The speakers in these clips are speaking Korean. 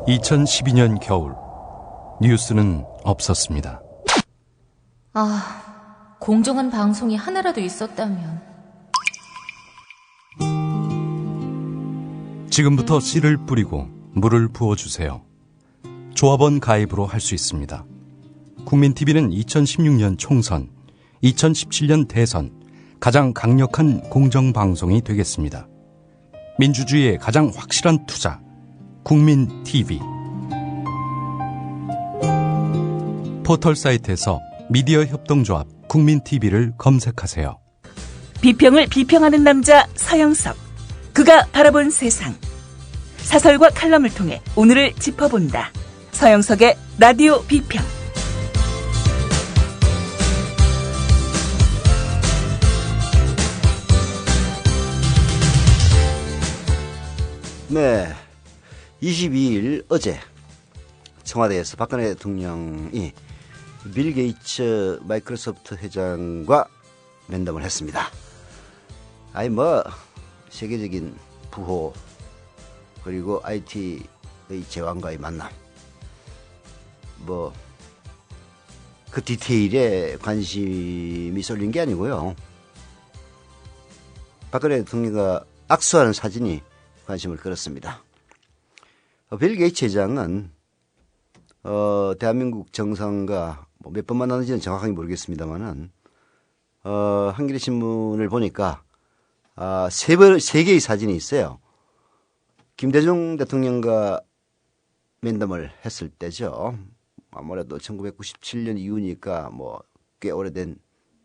2012년 겨울, 뉴스는 없었습니다. 공정한 방송이 하나라도 있었다면. 지금부터 씨를 뿌리고 물을 부어주세요. 조합원 가입으로 할 수 있습니다. 국민TV는 2016년 총선, 2017년 대선 가장 강력한 공정방송이 되겠습니다. 민주주의의 가장 확실한 투자, 국민TV. 포털 사이트에서 미디어 협동조합 국민TV를 검색하세요. 비평을 비평하는 남자 서영석. 그가 바라본 세상. 사설과 칼럼을 통해 오늘을 짚어본다. 서영석의 라디오 비평. 네, 22일 어제 청와대에서 박근혜 대통령이 빌 게이츠 마이크로소프트 회장과 면담을 했습니다. 세계적인 부호 그리고 IT의 제왕과의 만남, 그 디테일에 관심이 쏠린 게 아니고요. 박근혜 대통령과 악수하는 사진이 관심을 끌었습니다. 빌 게이츠 회장은 대한민국 정상과 몇 번 만났는지는 정확하게 모르겠습니다만은 한겨레 신문을 보니까 세 개의 사진이 있어요. 김대중 대통령과 면담을 했을 때죠. 아무래도 1997년 이후니까 꽤 오래된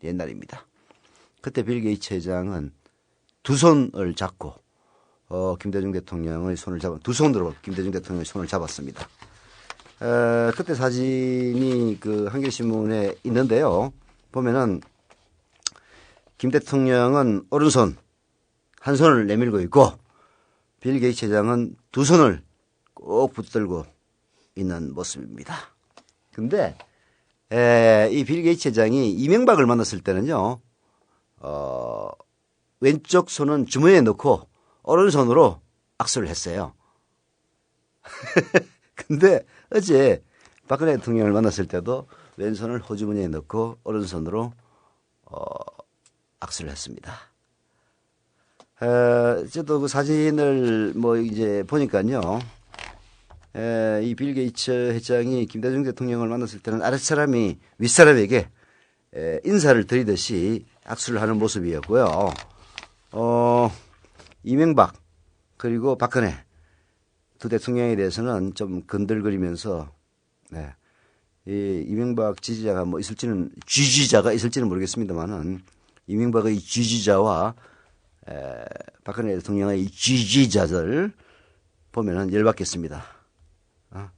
옛날입니다. 그때 빌 게이츠 회장은 두 손을 잡고 김대중 대통령의 손을 두 손으로 김대중 대통령의 손을 잡았습니다. 그때 사진이 그 한겨레신문에 있는데요. 보면은 김 대통령은 오른손 한 손을 내밀고 있고 빌 게이츠 회장은 두 손을 꼭 붙들고 있는 모습입니다. 근데 이 빌 게이츠 회장이 이명박을 만났을 때는요, 왼쪽 손은 주머니에 넣고 오른손으로 악수를 했어요. 근데 어제 박근혜 대통령을 만났을 때도 왼손을 호주머니에 넣고 오른손으로 악수를 했습니다. 저도 그 사진을 이제 보니까요, 이 빌 게이츠 회장이 김대중 대통령을 만났을 때는 아랫사람이 윗사람에게 인사를 드리듯이 악수를 하는 모습이었고요. 이명박 그리고 박근혜 두 대통령에 대해서는 좀 건들거리면서, 이 이명박 지지자가 쥐지자가 있을지는 모르겠습니다만은 이명박의 쥐지자와 박근혜 대통령의 쥐지자들 보면은 열받겠습니다.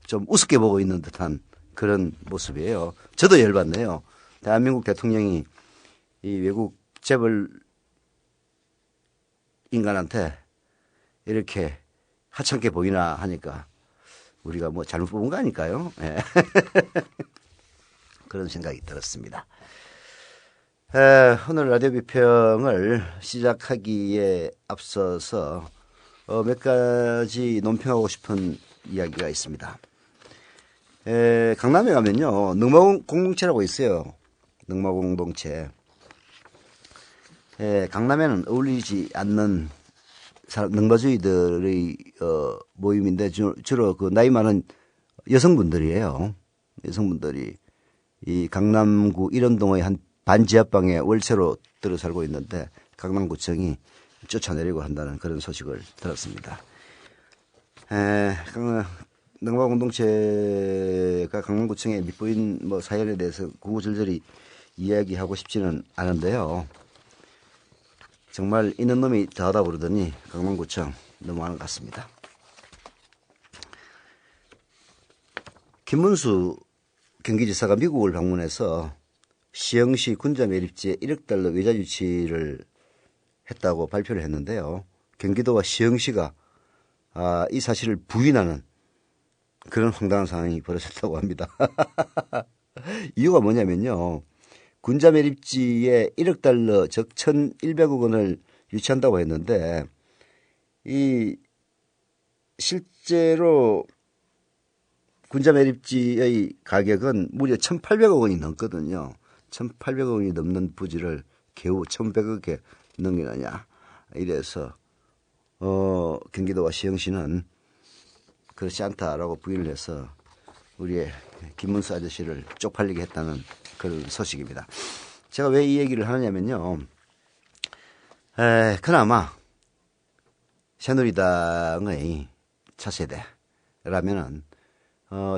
좀 우습게 보고 있는 듯한 그런 모습이에요. 저도 열받네요. 대한민국 대통령이 이 외국 재벌 인간한테 이렇게 하찮게 보이나 하니까 우리가 잘못 뽑은 거 아닐까요? 그런 생각이 들었습니다. 오늘 라디오 비평을 시작하기에 앞서서 몇 가지 논평하고 싶은 이야기가 있습니다. 강남에 가면요, 능마공동체라고 있어요. 능마공동체. 강남에는 어울리지 않는 능마주의들의 모임인데 주로 그 나이 많은 여성분들이에요. 여성분들이 이 강남구 일원동의 한 반지하방에 월세로 들어 살고 있는데 강남구청이 쫓아내려고 한다는 그런 소식을 들었습니다. 능마공동체가 강남구청에 밑보인 사연에 대해서 구구절절히 이야기하고 싶지는 않은데요. 정말 있는 놈이 더하다 그러더니 강남구청 넘어가는 것 같습니다. 김문수 경기지사가 미국을 방문해서 시흥시 군자 매립지에 1억 달러 외자 유치를 했다고 발표를 했는데요. 경기도와 시흥시가 이 사실을 부인하는 그런 황당한 상황이 벌어졌다고 합니다. 이유가 뭐냐면요. 군자 매립지에 1억 달러, 즉 1,100억 원을 유치한다고 했는데, 실제로 군자 매립지의 가격은 무려 1,800억 원이 넘거든요. 1,800억 원이 넘는 부지를 겨우 1,100억에 넘기느냐. 이래서 경기도와 시흥시는 그렇지 않다라고 부인을 해서 우리의 김문수 아저씨를 쪽팔리게 했다는 그런 소식입니다. 제가 왜 이 얘기를 하느냐면요. 그나마 새누리당의 차세대라면은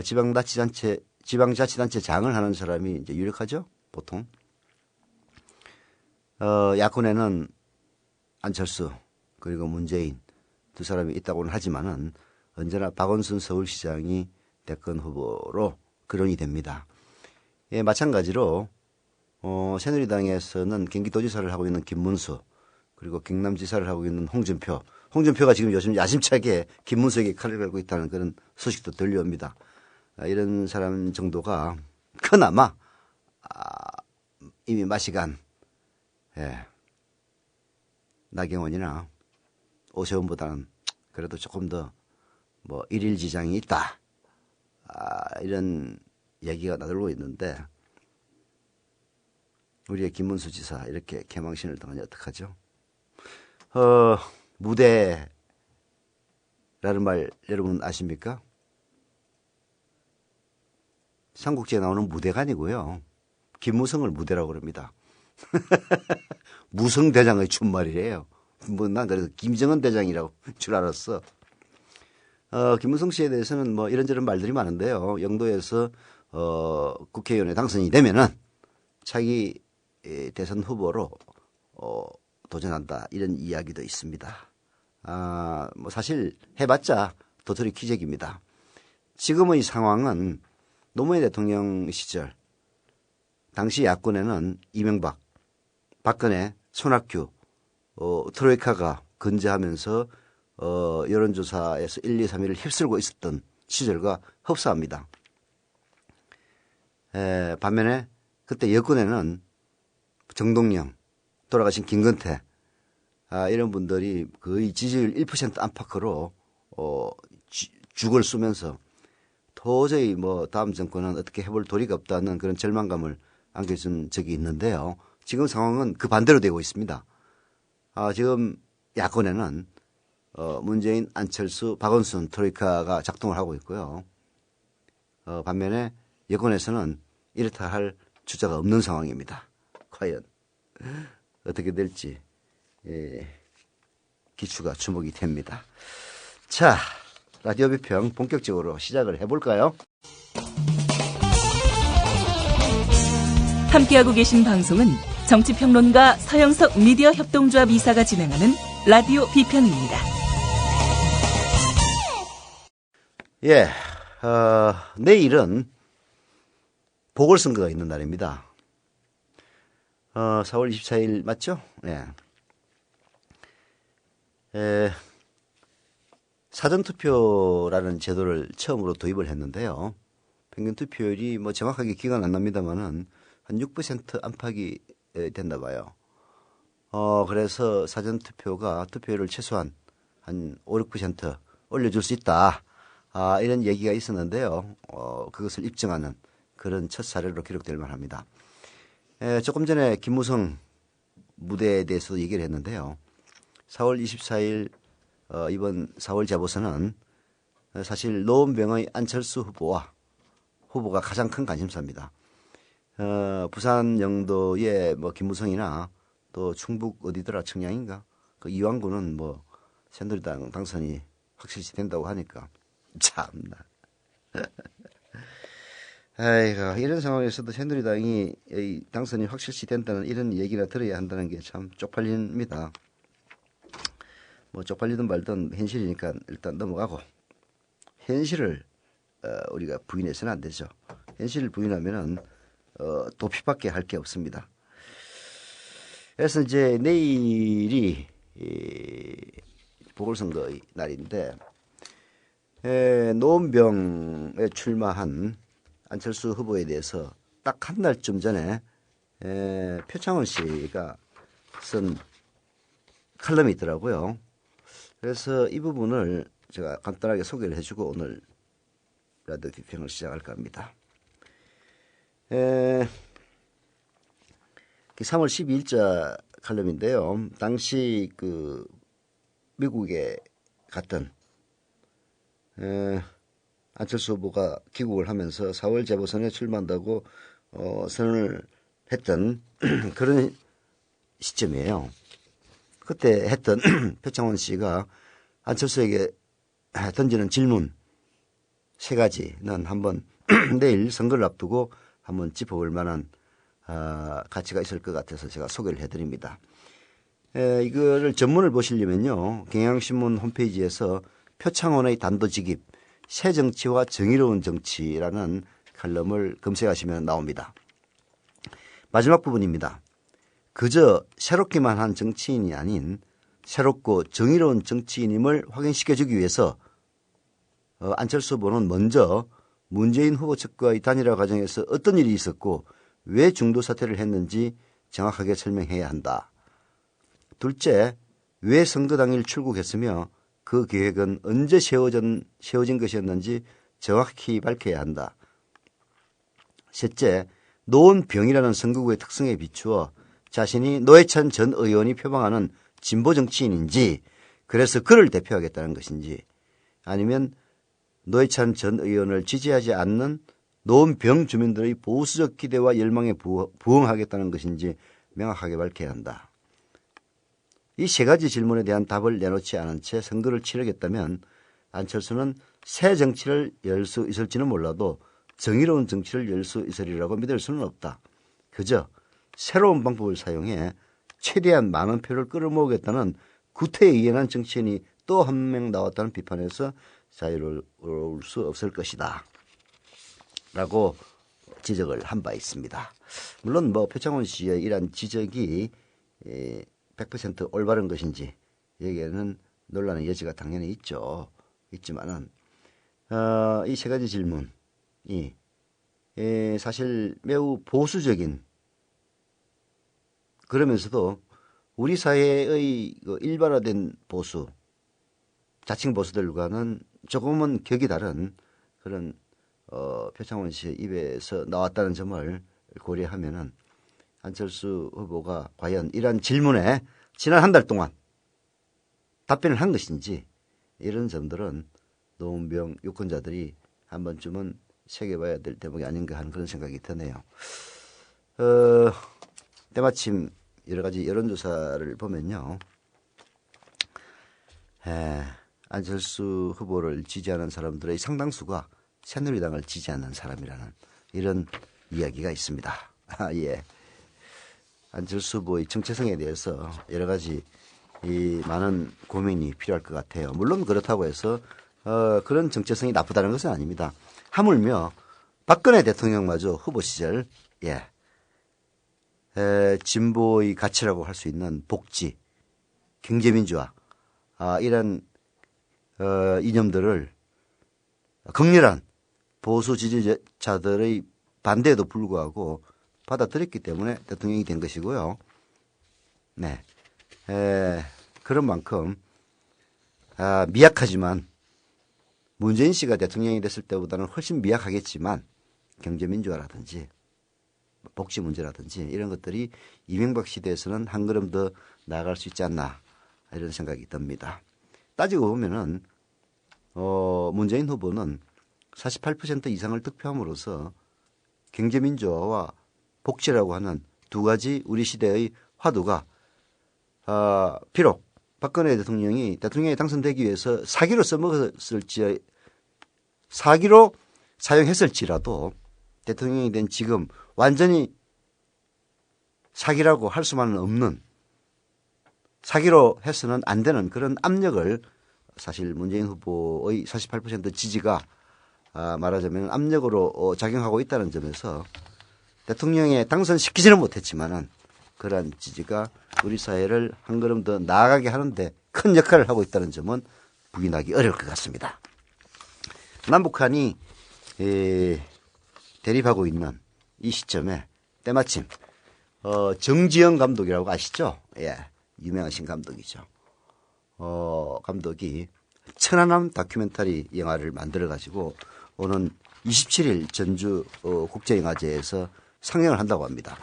지방자치단체 장을 하는 사람이 이제 유력하죠, 보통. 야권에는 안철수 그리고 문재인 두 사람이 있다고는 하지만은 언제나 박원순 서울시장이 대권 후보로 거론이 됩니다. 예, 마찬가지로 새누리당에서는 경기도지사를 하고 있는 김문수 그리고 경남지사를 하고 있는 홍준표가 지금 요즘 야심차게 김문수에게 칼을 갈고 있다는 그런 소식도 들려옵니다. 이런 사람 정도가 그나마 이미 마시간 나경원이나 오세훈보다는 그래도 조금 더 뭐 일일 지장이 있다. 이런 얘기가 나돌고 있는데 우리의 김문수 지사 이렇게 개망신을 당하니 어떡하죠? 무대라는 말 여러분 아십니까? 삼국지에 나오는 무대가 아니고요. 김무성을 무대라고 그럽니다. 무성대장의 준말이래요. 난 그래서 김정은 대장이라고 줄 알았어. 김무성 씨에 대해서는 뭐 이런저런 말들이 많은데요. 영도에서 국회의원에 당선이 되면은 차기 대선 후보로 도전한다 이런 이야기도 있습니다. 뭐 사실 해봤자 도토리 기적입니다. 지금의 상황은 노무현 대통령 시절 당시 야권에는 이명박, 박근혜, 손학규, 트로이카가 건재하면서 여론조사에서 1, 2, 3위를 휩쓸고 있었던 시절과 흡사합니다. 반면에 그때 여권에는 정동영, 돌아가신 김건태 이런 분들이 거의 지지율 1% 안팎으로 죽을 쏘면서 도저히 뭐 다음 정권은 어떻게 해볼 도리가 없다는 그런 절망감을 안겨준 적이 있는데요. 지금 상황은 그 반대로 되고 있습니다. 지금 야권에는 문재인, 안철수, 박원순 트로이카가 작동을 하고 있고요. 반면에 여권에서는 이렇다 할 주자가 없는 상황입니다. 과연 어떻게 될지 기추가 주목이 됩니다. 자, 라디오 비평 본격적으로 시작을 해볼까요? 함께하고 계신 방송은 정치평론가 서영석 미디어 협동조합 이사가 진행하는 라디오 비평입니다. 예, 내일은 보궐선거가 있는 날입니다. 4월 24일 맞죠? 예. 사전투표라는 제도를 처음으로 도입을 했는데요. 평균 투표율이 뭐 정확하게 기억은 안 납니다만은 한 6% 안팎이 됐나 봐요. 그래서 사전투표가 투표율을 최소한 한 5, 6% 올려줄 수 있다. 이런 얘기가 있었는데요. 그것을 입증하는 그런 첫 사례로 기록될 만합니다. 조금 전에 김무성 무대에 대해서도 얘기를 했는데요. 4월 24일 이번 4월 재보선은 사실 노원병의 안철수 후보가 가장 큰 관심사입니다. 부산 영도의 뭐 김무성이나 또 충북 어디더라 청량인가 그 이왕구는 뭐 새누리당 당선이 확실시 된다고 하니까 참나. 아이고, 이런 상황에서도 새누리당이 당선이 확실시 된다는 이런 얘기나 들어야 한다는 게 참 쪽팔립니다. 뭐 쪽팔리든 말든 현실이니까 일단 넘어가고 현실을 우리가 부인해서는 안 되죠. 현실을 부인하면은 도피밖에 할 게 없습니다. 그래서 이제 내일이 보궐선거의 날인데 노원병에 출마한 안철수 후보에 대해서 딱 한 달쯤 전에 표창원 씨가 쓴 칼럼이 있더라고요. 그래서 이 부분을 제가 간단하게 소개를 해주고 오늘 라디오 비평을 시작할까 합니다. 3월 12일자 칼럼인데요. 당시 그 미국에 갔던 안철수 후보가 귀국을 하면서 4월 재보선에 출마한다고 선언을 했던 그런 시점이에요. 그때 했던 표창원 씨가 안철수에게 던지는 질문 3가지는 한번 내일 선거를 앞두고 한번 짚어볼 만한 가치가 있을 것 같아서 제가 소개를 해드립니다. 이거를 전문을 보시려면요. 경향신문 홈페이지에서 표창원의 단도직입 새정치와 정의로운 정치라는 칼럼을 검색하시면 나옵니다. 마지막 부분입니다. 그저 새롭기만 한 정치인이 아닌 새롭고 정의로운 정치인임을 확인시켜주기 위해서 안철수 후보는 먼저 문재인 후보 측과의 단일화 과정에서 어떤 일이 있었고 왜 중도 사퇴를 했는지 정확하게 설명해야 한다. 둘째, 왜 선거 당일 출국했으며 그 계획은 언제 세워진 것이었는지 정확히 밝혀야 한다. 셋째, 노원병이라는 선거구의 특성에 비추어 자신이 노회찬 전 의원이 표방하는 진보 정치인인지 그래서 그를 대표하겠다는 것인지 아니면 노회찬 전 의원을 지지하지 않는 노원병 주민들의 보수적 기대와 열망에 부응하겠다는 것인지 명확하게 밝혀야 한다. 이 3가지 질문에 대한 답을 내놓지 않은 채 선거를 치르겠다면 안철수는 새 정치를 열 수 있을지는 몰라도 정의로운 정치를 열 수 있으리라고 믿을 수는 없다. 그저 새로운 방법을 사용해 최대한 많은 표를 끌어모으겠다는 구태에 의연한 정치인이 또 한 명 나왔다는 비판에서 자유로울 수 없을 것이다. 라고 지적을 한 바 있습니다. 물론 표창원 씨의 이러한 지적이 100% 올바른 것인지 여기에는 논란의 여지가 당연히 있지만은 이 3가지 질문이 사실 매우 보수적인 그러면서도 우리 사회의 일반화된 보수 자칭 보수들과는 조금은 격이 다른 그런 표창원 씨의 입에서 나왔다는 점을 고려하면은 안철수 후보가 과연 이러한 질문에 지난 한 달 동안 답변을 한 것인지 이런 점들은 노원병 유권자들이 한 번쯤은 새겨봐야 될 대목이 아닌가 하는 그런 생각이 드네요. 때마침 여러 가지 여론조사를 보면요. 안철수 후보를 지지하는 사람들의 상당수가 새누리당을 지지하는 사람이라는 이런 이야기가 있습니다. 예. 안철수 후보의 정체성에 대해서 여러 가지 많은 고민이 필요할 것 같아요. 물론 그렇다고 해서 그런 정체성이 나쁘다는 것은 아닙니다. 하물며 박근혜 대통령마저 후보 시절 진보의 가치라고 할 수 있는 복지, 경제민주화 이런 이념들을 극렬한 보수 지지자들의 반대에도 불구하고 받아들였기 때문에 대통령이 된 것이고요. 네, 그런 만큼 미약하지만 문재인 씨가 대통령이 됐을 때보다는 훨씬 미약하겠지만 경제민주화라든지 복지 문제라든지 이런 것들이 이명박 시대에서는 한 걸음 더 나아갈 수 있지 않나 이런 생각이 듭니다. 따지고 보면은 문재인 후보는 48% 이상을 득표함으로써 경제민주화와 복지라고 하는 2가지 우리 시대의 화두가 비록 박근혜 대통령이 대통령에 당선되기 위해서 사기로 사용했을지라도 대통령이 된 지금 완전히 사기라고 할 수만은 없는 사기로 해서는 안 되는 그런 압력을 사실 문재인 후보의 48% 지지가 말하자면 압력으로 작용하고 있다는 점에서 대통령에 당선시키지는 못했지만은 그러한 지지가 우리 사회를 한 걸음 더 나아가게 하는데 큰 역할을 하고 있다는 점은 부인하기 어려울 것 같습니다. 남북한이 대립하고 있는 이 시점에 때마침 정지영 감독이라고 아시죠? 예, 유명하신 감독이죠. 감독이 천안함 다큐멘터리 영화를 만들어가지고 오는 27일 전주 국제영화제에서 상영을 한다고 합니다.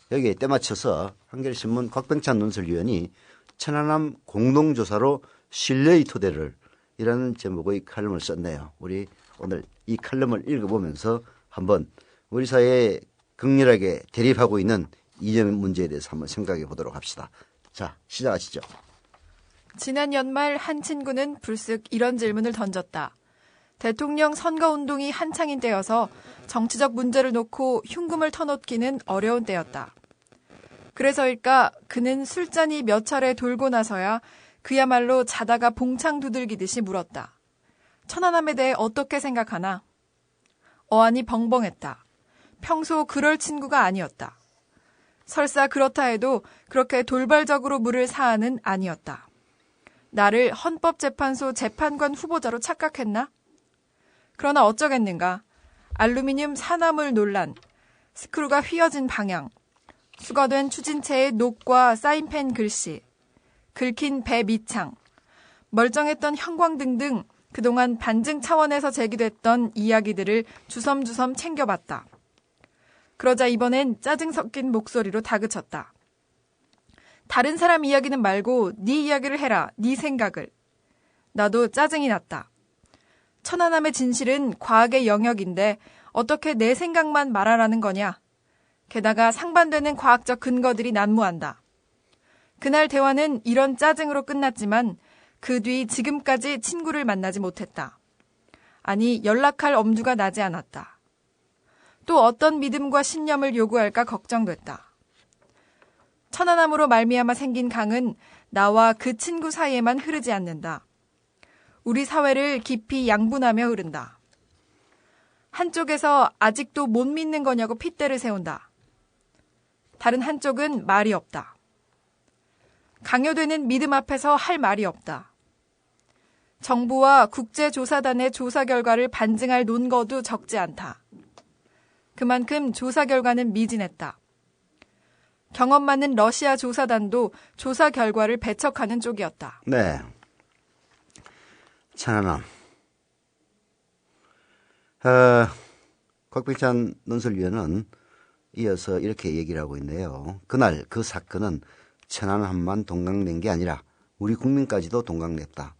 여기에 때맞춰서 한겨레신문 곽병찬 논설위원이 천안함 공동조사로 신뢰의 토대를 이라는 제목의 칼럼을 썼네요. 우리 오늘 이 칼럼을 읽어보면서 한번 우리 사회에 극렬하게 대립하고 있는 이념 문제에 대해서 한번 생각해 보도록 합시다. 자, 시작하시죠. 지난 연말 한 친구는 불쑥 이런 질문을 던졌다. 대통령 선거운동이 한창인 때여서 정치적 문제를 놓고 흉금을 터놓기는 어려운 때였다. 그래서일까 그는 술잔이 몇 차례 돌고 나서야 그야말로 자다가 봉창 두들기듯이 물었다. 천안함에 대해 어떻게 생각하나? 어안이 벙벙했다. 평소 그럴 친구가 아니었다. 설사 그렇다 해도 그렇게 돌발적으로 물을 사안은 아니었다. 나를 헌법재판소 재판관 후보자로 착각했나? 그러나 어쩌겠는가. 알루미늄 산화물 논란, 스크루가 휘어진 방향, 수거된 추진체의 녹과 사인펜 글씨, 긁힌 배 밑창, 멀쩡했던 형광등 등 그동안 반증 차원에서 제기됐던 이야기들을 주섬주섬 챙겨봤다. 그러자 이번엔 짜증 섞인 목소리로 다그쳤다. 다른 사람 이야기는 말고 네 이야기를 해라, 네 생각을. 나도 짜증이 났다. 천안함의 진실은 과학의 영역인데 어떻게 내 생각만 말하라는 거냐. 게다가 상반되는 과학적 근거들이 난무한다. 그날 대화는 이런 짜증으로 끝났지만 그 뒤 지금까지 친구를 만나지 못했다. 아니, 연락할 엄두가 나지 않았다. 또 어떤 믿음과 신념을 요구할까 걱정됐다. 천안함으로 말미암아 생긴 강은 나와 그 친구 사이에만 흐르지 않는다. 우리 사회를 깊이 양분하며 흐른다. 한쪽에서 아직도 못 믿는 거냐고 핏대를 세운다. 다른 한쪽은 말이 없다. 강요되는 믿음 앞에서 할 말이 없다. 정부와 국제조사단의 조사 결과를 반증할 논거도 적지 않다. 그만큼 조사 결과는 미진했다. 경험 많은 러시아 조사단도 조사 결과를 배척하는 쪽이었다. 네. 천안함. 곽병찬 논설위원은 이어서 이렇게 얘기를 하고 있네요. 그날 그 사건은 천안함만 동강낸 게 아니라 우리 국민까지도 동강냈다.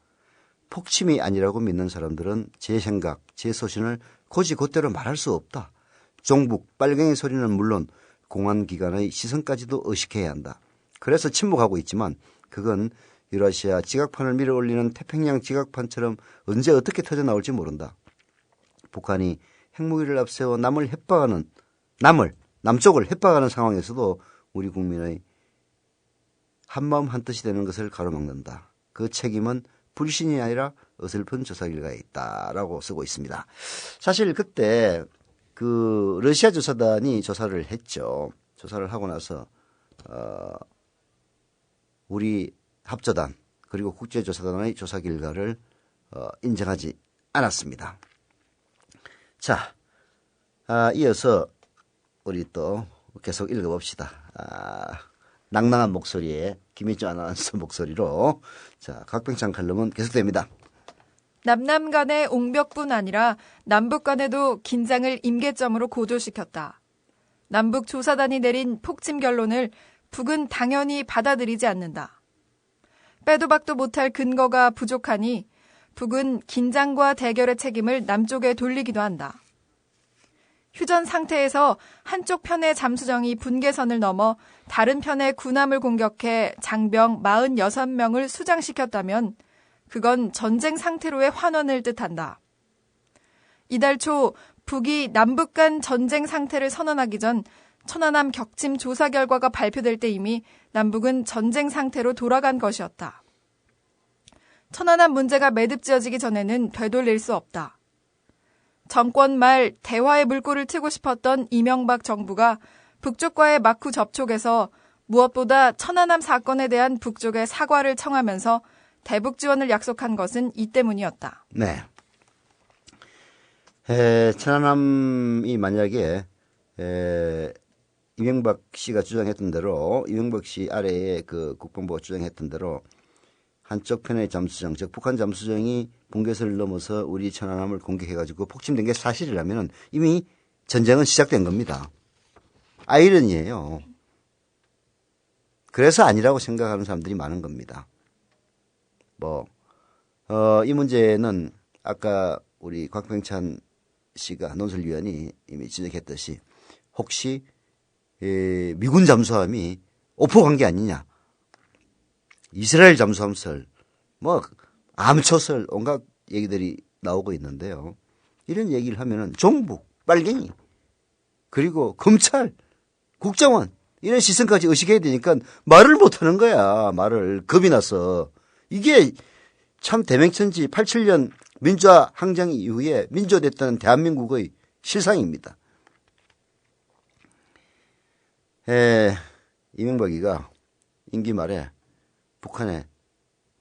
폭침이 아니라고 믿는 사람들은 제 생각, 제 소신을 곧이곧대로 말할 수 없다. 종북, 빨갱이 소리는 물론 공안기관의 시선까지도 의식해야 한다. 그래서 침묵하고 있지만 그건 유라시아 지각판을 밀어올리는 태평양 지각판처럼 언제 어떻게 터져나올지 모른다. 북한이 핵무기를 앞세워 남쪽을 협박하는 상황에서도 우리 국민의 한마음 한뜻이 되는 것을 가로막는다. 그 책임은 불신이 아니라 어설픈 조사 결과에 있다라고 쓰고 있습니다. 사실 그때 그 러시아 조사단이 조사를 했죠. 조사를 하고 나서 우리 합조단 그리고 국제조사단의 조사 결과를 인정하지 않았습니다. 자, 이어서 우리 또 계속 읽어봅시다. 낭낭한 목소리에 김희주 아나운서 목소리로 자 곽병찬 칼럼은 계속됩니다. 남남 간의 옹벽뿐 아니라 남북 간에도 긴장을 임계점으로 고조시켰다. 남북 조사단이 내린 폭침 결론을 북은 당연히 받아들이지 않는다. 빼도 박도 못할 근거가 부족하니 북은 긴장과 대결의 책임을 남쪽에 돌리기도 한다. 휴전 상태에서 한쪽 편의 잠수정이 분계선을 넘어 다른 편의 군함을 공격해 장병 46명을 수장시켰다면 그건 전쟁 상태로의 환원을 뜻한다. 이달 초 북이 남북 간 전쟁 상태를 선언하기 전 천안함 격침 조사 결과가 발표될 때 이미 남북은 전쟁 상태로 돌아간 것이었다. 천안함 문제가 매듭지어지기 전에는 되돌릴 수 없다. 정권 말 대화의 물꼬를 트고 싶었던 이명박 정부가 북쪽과의 막후 접촉에서 무엇보다 천안함 사건에 대한 북쪽의 사과를 청하면서 대북 지원을 약속한 것은 이 때문이었다. 네. 천안함이 만약에 이명박 씨가 주장했던 대로 이명박 씨 아래에 그 국방부가 주장했던 대로 한쪽 편의 잠수정, 즉 북한 잠수정이 분계선을 넘어서 우리 천안함을 공격해가지고 폭침된 게 사실이라면 이미 전쟁은 시작된 겁니다. 아이러니예요. 그래서 아니라고 생각하는 사람들이 많은 겁니다. 이 문제는 아까 우리 곽병찬 씨가 논설위원이 이미 지적했듯이 혹시 미군 잠수함이 오포간 게 아니냐. 이스라엘 잠수함설, 암초설, 온갖 얘기들이 나오고 있는데요. 이런 얘기를 하면은 종북, 빨갱이, 그리고 검찰, 국정원, 이런 시선까지 의식해야 되니까 말을 못 하는 거야. 말을. 겁이 나서. 이게 참 대명천지 87년 민주화 항쟁 이후에 민주화됐다는 대한민국의 실상입니다. 이명박이가 임기 말에 북한에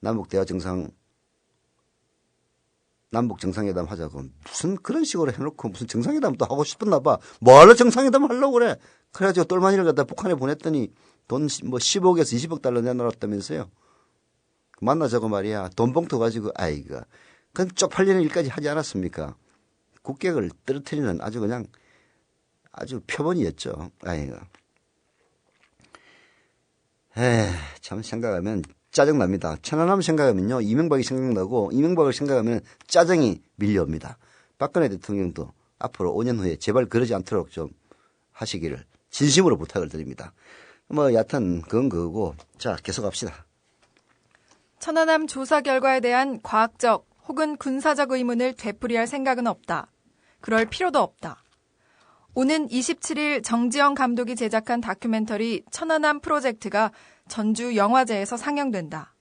남북 정상회담 하자고 무슨 그런 식으로 해놓고 무슨 정상회담도 하고 싶었나 봐. 뭐하러 정상회담 하려고 그래. 그래가지고 똘마니를 갖다 북한에 보냈더니 돈 10억에서 20억 달러 내놓았다면서요. 만나자고 말이야. 돈 봉투 가지고 아이고. 그건 쪽팔리는 일까지 하지 않았습니까? 국격을 떨어뜨리는 아주 표본이었죠. 아이고. 참 생각하면 짜증납니다. 천안함 생각하면요. 이명박이 생각나고 이명박을 생각하면 짜증이 밀려옵니다. 박근혜 대통령도 앞으로 5년 후에 제발 그러지 않도록 좀 하시기를 진심으로 부탁을 드립니다. 여하튼 그건 그거고. 자, 계속합시다. 천안함 조사 결과에 대한 과학적 혹은 군사적 의문을 되풀이할 생각은 없다. 그럴 필요도 없다. 오는 27일 정지영 감독이 제작한 다큐멘터리 천안함 프로젝트가 전주 영화제에서 상영된다.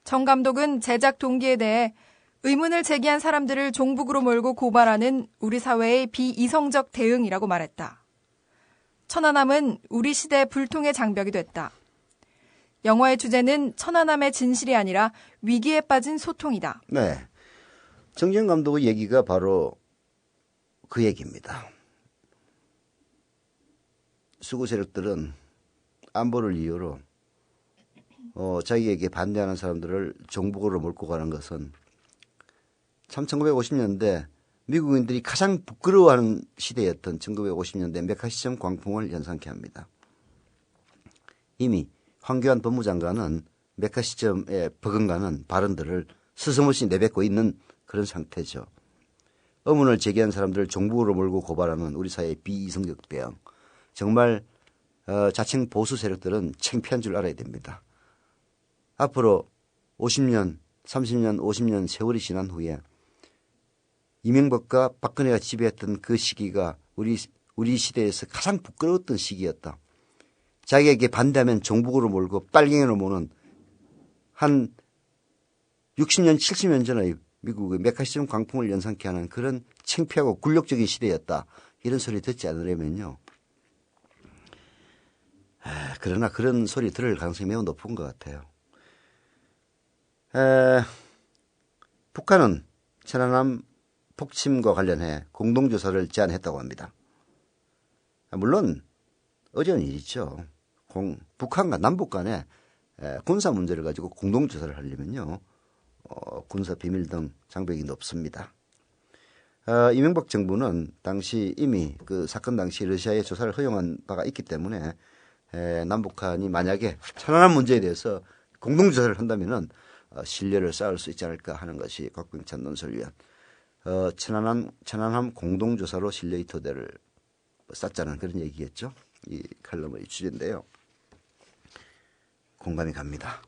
정 감독은 제작 동기에 대해 의문을 제기한 사람들을 종북으로 몰고 고발하는 우리 사회의 비이성적 대응이라고 말했다. 천안함은 우리 시대 불통의 장벽이 됐다. 영화의 주제는 천안함의 진실이 아니라 위기에 빠진 소통이다. 네. 정지영 감독의 얘기가 바로 그 얘기입니다. 수구 세력들은 안보를 이유로 자기에게 반대하는 사람들을 종북으로 몰고 가는 것은 참 1950년대 미국인들이 가장 부끄러워하는 시대였던 1950년대 메카시즘 광풍을 연상케 합니다. 이미 황교안 법무장관은 메카시즘에 버금가는 발언들을 스스럼없이 내뱉고 있는 그런 상태죠. 의문을 제기한 사람들을 종북으로 몰고 고발하는 우리 사회의 비이성적 대응. 정말 자칭 보수 세력들은 창피한 줄 알아야 됩니다. 앞으로 50년, 30년, 50년 세월이 지난 후에 이명박과 박근혜가 지배했던 그 시기가 우리 시대에서 가장 부끄러웠던 시기였다. 자기에게 반대하면 종북으로 몰고 빨갱이로 모는 한 60년, 70년 전의 미국의 메카시즘 광풍을 연상케 하는 그런 창피하고 굴욕적인 시대였다. 이런 소리 듣지 않으려면요. 그러나 그런 소리 들을 가능성이 매우 높은 것 같아요. 북한은 천안함 폭침과 관련해 공동조사를 제안했다고 합니다. 물론 어려운 일이죠. 북한과 남북 간에 군사 문제를 가지고 공동조사를 하려면요. 군사 비밀 등 장벽이 높습니다. 이명박 정부는 당시 이미 그 사건 당시 러시아의 조사를 허용한 바가 있기 때문에 남북한이 만약에 천안함 문제에 대해서 공동조사를 한다면은 신뢰를 쌓을 수 있지 않을까 하는 것이 곽병찬 논설위원. 천안함 공동조사로 신뢰의 토대를 쌓자는 그런 얘기겠죠. 이 칼럼의 주제인데요. 공감이 갑니다.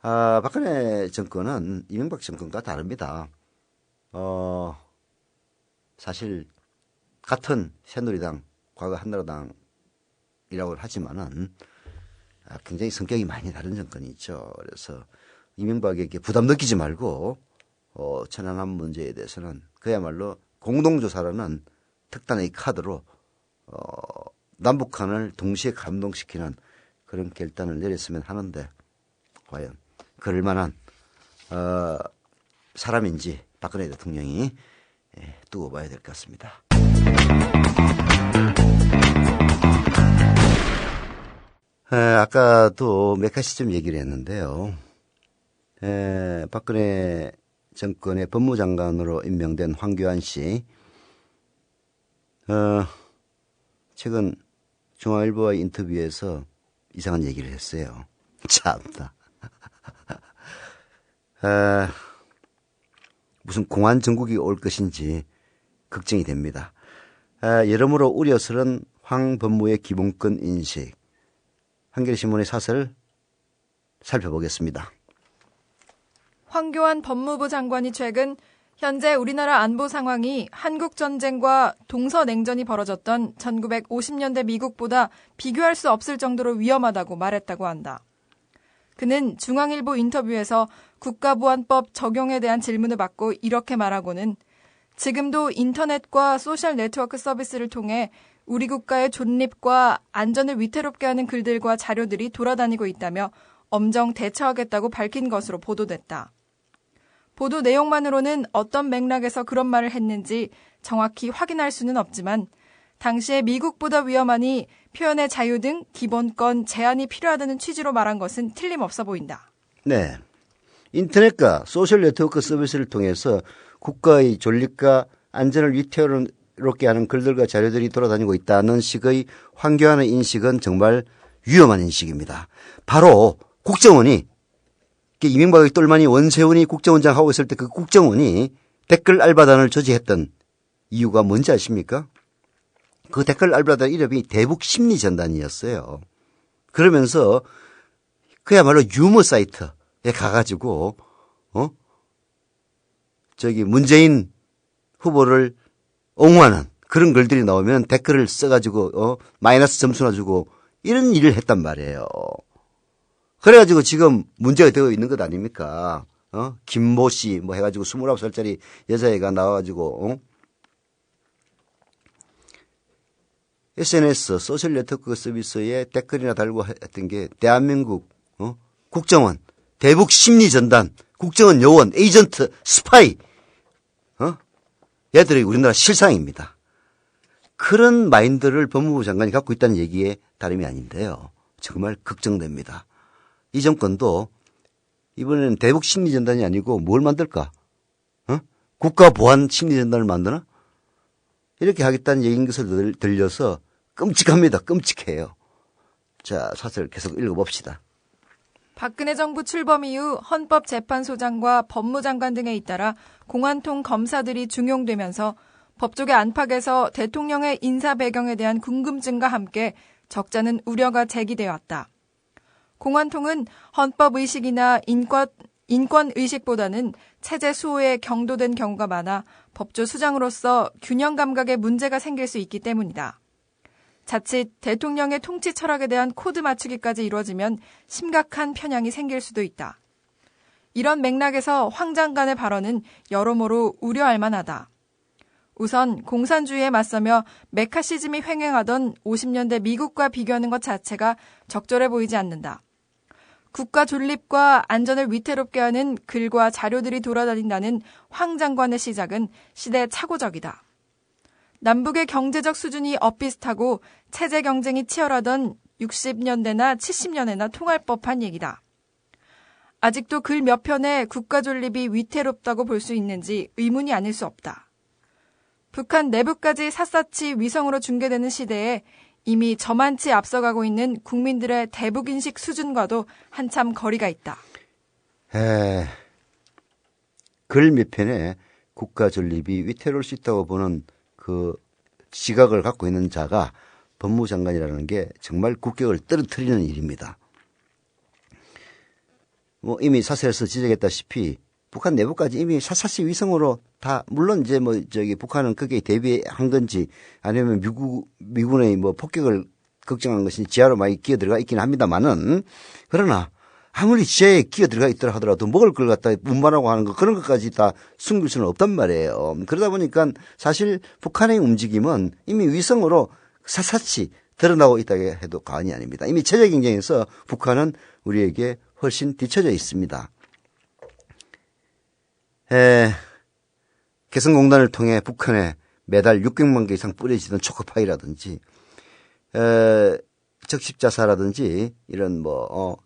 박근혜 정권은 이명박 정권과 다릅니다. 사실 같은 새누리당, 과거 한나라당이라고 하지만은 굉장히 성격이 많이 다른 정권이 있죠. 그래서 이명박에게 부담 느끼지 말고 천안함 문제에 대해서는 그야말로 공동조사라는 특단의 카드로 남북한을 동시에 감동시키는 그런 결단을 내렸으면 하는데 과연 그럴 만한 사람인지 박근혜 대통령이 두고 봐야 될 것 같습니다. 아까도 메카시즘 얘기를 했는데요. 박근혜 정권의 법무장관으로 임명된 황교안 씨, 최근 중앙일보와의 인터뷰에서 이상한 얘기를 했어요. 참다. 무슨 공안 정국이 올 것인지 걱정이 됩니다. 여러모로 우려스러운 황 법무의 기본권 인식. 한겨레신문의 사설을 살펴보겠습니다. 황교안 법무부 장관이 최근 현재 우리나라 안보 상황이 한국전쟁과 동서냉전이 벌어졌던 1950년대 미국보다 비교할 수 없을 정도로 위험하다고 말했다고 한다. 그는 중앙일보 인터뷰에서 국가보안법 적용에 대한 질문을 받고 이렇게 말하고는 지금도 인터넷과 소셜 네트워크 서비스를 통해 우리 국가의 존립과 안전을 위태롭게 하는 글들과 자료들이 돌아다니고 있다며 엄정 대처하겠다고 밝힌 것으로 보도됐다. 보도 내용만으로는 어떤 맥락에서 그런 말을 했는지 정확히 확인할 수는 없지만 당시에 미국보다 위험하니 표현의 자유 등 기본권 제한이 필요하다는 취지로 말한 것은 틀림없어 보인다. 네. 인터넷과 소셜 네트워크 서비스를 통해서 국가의 존립과 안전을 위태롭게 하는 글들과 자료들이 돌아다니고 있다는 식의 황교안의 인식은 정말 위험한 인식입니다. 바로 국정원이 이명박의 똘마니 원세훈이 국정원장 하고 있을 때 그 국정원이 댓글 알바단을 조직했던 이유가 뭔지 아십니까? 그 댓글 알바단 이름이 대북심리전단이었어요. 그러면서 그야말로 유머 사이트에 가가지고 문재인 후보를 옹호하는 그런 글들이 나오면 댓글을 써가지고 마이너스 점수나 주고 이런 일을 했단 말이에요. 그래가지고 지금 문제가 되어 있는 것 아닙니까? 김모 씨 뭐 해가지고 29살짜리 여자애가 나와가지고 SNS 소셜 네트워크 서비스에 댓글이나 달고 했던 게 대한민국 국정원 대북 심리전단 국정원 요원 에이전트 스파이 얘들이 우리나라 실상입니다. 그런 마인드를 법무부 장관이 갖고 있다는 얘기에 다름이 아닌데요. 정말 걱정됩니다. 이 정권도 이번에는 대북 심리전단이 아니고 뭘 만들까? 국가보안 심리전단을 만드나? 이렇게 하겠다는 얘기인 것을 들려서 끔찍합니다. 끔찍해요. 자, 사설 계속 읽어봅시다. 박근혜 정부 출범 이후 헌법재판소장과 법무장관 등에 잇따라 공안통 검사들이 중용되면서 법조계 안팎에서 대통령의 인사 배경에 대한 궁금증과 함께 적잖은 우려가 제기되어 왔다. 공안통은 헌법의식이나 인권의식보다는 체제 수호에 경도된 경우가 많아 법조 수장으로서 균형 감각에 문제가 생길 수 있기 때문이다. 자칫 대통령의 통치 철학에 대한 코드 맞추기까지 이루어지면 심각한 편향이 생길 수도 있다. 이런 맥락에서 황 장관의 발언은 여러모로 우려할 만하다. 우선 공산주의에 맞서며 메카시즘이 횡행하던 50년대 미국과 비교하는 것 자체가 적절해 보이지 않는다. 국가 존립과 안전을 위태롭게 하는 글과 자료들이 돌아다닌다는 황 장관의 시작은 시대착오적이다. 남북의 경제적 수준이 엇비슷하고 체제 경쟁이 치열하던 60년대나 70년대나 통할 법한 얘기다. 아직도 글 몇 편에 국가 존립이 위태롭다고 볼 수 있는지 의문이 아닐 수 없다. 북한 내부까지 샅샅이 위성으로 중계되는 시대에 이미 저만치 앞서가고 있는 국민들의 대북인식 수준과도 한참 거리가 있다. 글 몇 편에 국가 존립이 위태로울 수 있다고 보는 그 시각을 갖고 있는 자가 법무장관이라는 게 정말 국격을 떨어뜨리는 일입니다. 이미 사설에서 지적했다시피 북한 내부까지 이미 샅샅이 위성으로 다 물론 이제 북한은 거기에 대비한 건지 아니면 미군의 폭격을 걱정한 것이 지하로 많이 기어 들어가 있긴 합니다만은 그러나 아무리 지하에 기어 들어가 있더라 하더라도 먹을 걸 갖다 운반하고 하는 거 그런 것까지 다 숨길 수는 없단 말이에요. 그러다 보니까 사실 북한의 움직임은 이미 위성으로 샅샅이 드러나고 있다고 해도 과언이 아닙니다. 이미 체제 경쟁에서 북한은 우리에게 훨씬 뒤처져 있습니다. 개성공단을 통해 북한에 매달 600만 개 이상 뿌려지던 초코파이라든지 적십자사라든지 이런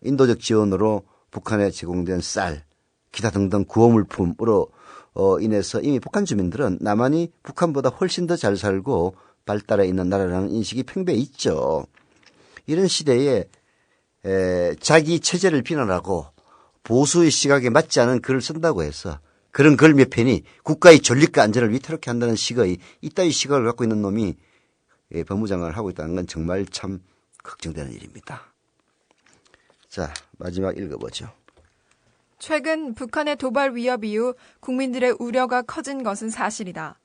인도적 지원으로 북한에 제공된 쌀, 기타 등등 구호물품으로 인해서 이미 북한 주민들은 남한이 북한보다 훨씬 더 잘 살고 발달해 있는 나라라는 인식이 팽배해 있죠. 이런 시대에 자기 체제를 비난하고 보수의 시각에 맞지 않은 글을 쓴다고 해서 그런 글 몇 편이 국가의 존립과 안전을 위태롭게 한다는 식의 이따위 시각을 갖고 있는 놈이 법무장관을 하고 있다는 건 정말 참 걱정되는 일입니다. 자, 마지막 읽어보죠. 최근 북한의 도발 위협 이후 국민들의 우려가 커진 것은 사실이다.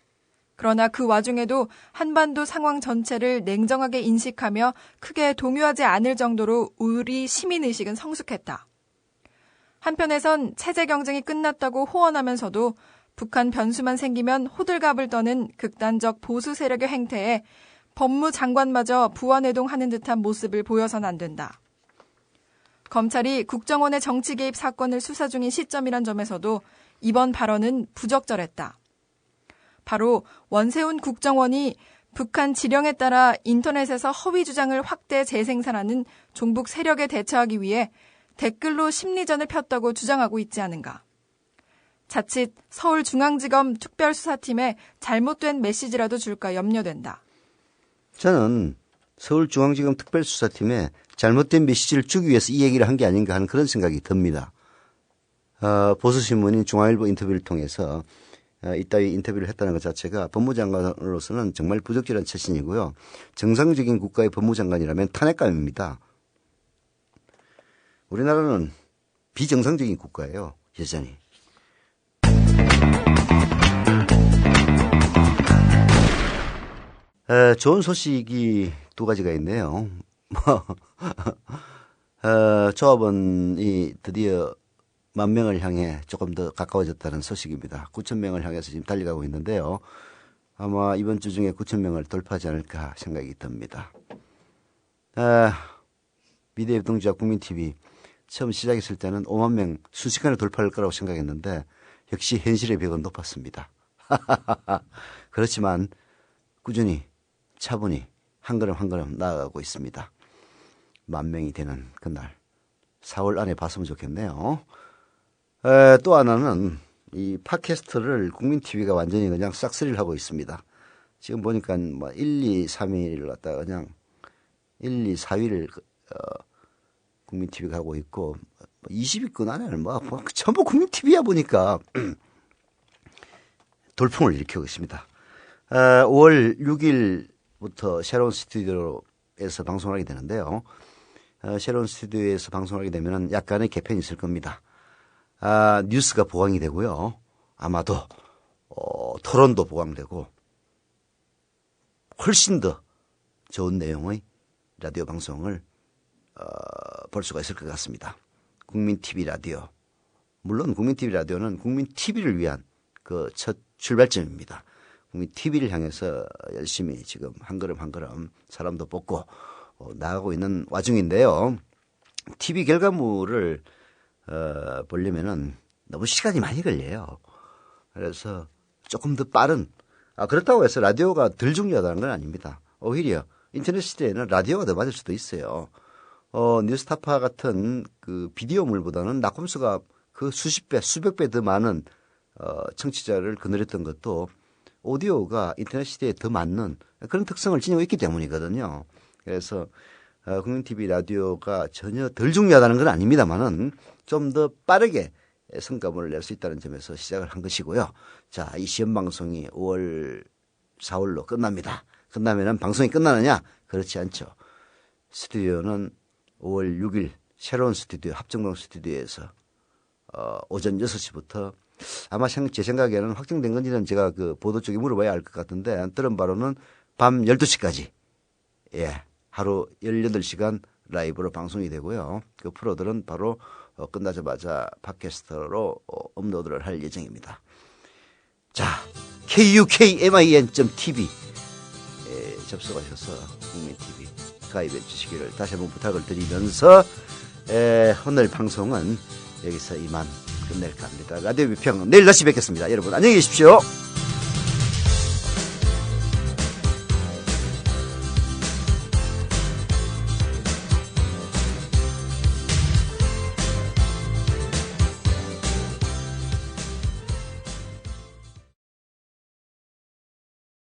그러나 그 와중에도 한반도 상황 전체를 냉정하게 인식하며 크게 동요하지 않을 정도로 우리 시민의식은 성숙했다. 한편에선 체제 경쟁이 끝났다고 호언하면서도 북한 변수만 생기면 호들갑을 떠는 극단적 보수 세력의 행태에 법무장관마저 부안해동하는 듯한 모습을 보여선 안 된다. 검찰이 국정원의 정치 개입 사건을 수사 중인 시점이란 점에서도 이번 발언은 부적절했다. 바로 원세훈 국정원이 북한 지령에 따라 인터넷에서 허위 주장을 확대 재생산하는 종북 세력에 대처하기 위해 댓글로 심리전을 폈다고 주장하고 있지 않은가. 자칫 서울중앙지검 특별수사팀에 잘못된 메시지라도 줄까 염려된다. 저는 서울중앙지검 특별수사팀에 잘못된 메시지를 주기 위해서 이 얘기를 한 게 아닌가 하는 그런 생각이 듭니다. 보수신문인 중앙일보 인터뷰를 통해서 이따위 인터뷰를 했다는 것 자체가 법무장관으로서는 정말 부적절한 처신이고요. 정상적인 국가의 법무장관이라면 탄핵감입니다. 우리나라는 비정상적인 국가예요. 여전히. 좋은 소식이 두 가지가 있네요. 조합원이 드디어 10,000명을 향해 조금 더 가까워졌다는 소식입니다. 9,000명을 향해서 지금 달려가고 있는데요. 아마 이번 주 중에 9,000명을 돌파하지 않을까 생각이 듭니다. 미디어협동조합 국민TV 처음 시작했을 때는 5만 명 순식간에 돌파할 거라고 생각했는데 역시 현실의 벽은 높았습니다. 그렇지만 꾸준히 차분히 한 걸음 한 걸음 나아가고 있습니다. 10,000명이 되는 그날 4월 안에 봤으면 좋겠네요. 또 하나는 이 팟캐스트를 국민TV가 완전히 그냥 싹쓸이를 하고 있습니다. 지금 보니까 뭐 1, 2, 3위를 갖다가 그냥 1, 2, 4위를 국민TV가 하고 있고 20위권 안에는 뭐 전부 국민TV야 보니까 돌풍을 일으키고 있습니다. 5월 6일부터 새로운 스튜디오에서 방송을 하게 되는데요. 새로운 스튜디오에서 방송을 하게 되면 약간의 개편이 있을 겁니다. 뉴스가 보강이 되고요. 아마도 토론도 보강되고 훨씬 더 좋은 내용의 라디오 방송을 볼 수가 있을 것 같습니다. 국민TV 라디오. 물론 국민TV 라디오는 국민TV를 위한 그 첫 출발점입니다. 국민TV를 향해서 열심히 지금 한 걸음 한 걸음 사람도 뽑고 나가고 있는 와중인데요. TV 결과물을 보려면은 너무 시간이 많이 걸려요. 그래서 조금 더 빠른, 그렇다고 해서 라디오가 덜 중요하다는 건 아닙니다. 오히려 인터넷 시대에는 라디오가 더 맞을 수도 있어요. 뉴스타파 같은 그 비디오물보다는 낙홈수가 그 수십 배, 수백 배 더 많은 청취자를 거느렸던 것도 오디오가 인터넷 시대에 더 맞는 그런 특성을 지니고 있기 때문이거든요. 그래서 국민TV 라디오가 전혀 덜 중요하다는 건 아닙니다만은 좀 더 빠르게 성과물을 낼 수 있다는 점에서 시작을 한 것이고요. 자, 이 시험 방송이 5월, 4월로 끝납니다. 끝나면은 방송이 끝나느냐? 그렇지 않죠. 스튜디오는 5월 6일 새로운 스튜디오, 합정동 스튜디오에서 오전 6시부터 아마 제 생각에는 확정된 건지는 제가 그 보도 쪽에 물어봐야 알 것 같은데 들은 바로는 밤 12시까지 하루 18시간 라이브로 방송이 되고요. 그 프로들은 바로 끝나자마자 팟캐스트로 업로드를 할 예정입니다. 자, kukmin.tv 접속하셔서 국민TV 가입해 주시기를 다시 한번 부탁을 드리면서 오늘 방송은 여기서 이만 끝낼까 합니다. 라디오 비평 내일 다시 뵙겠습니다. 여러분 안녕히 계십시오.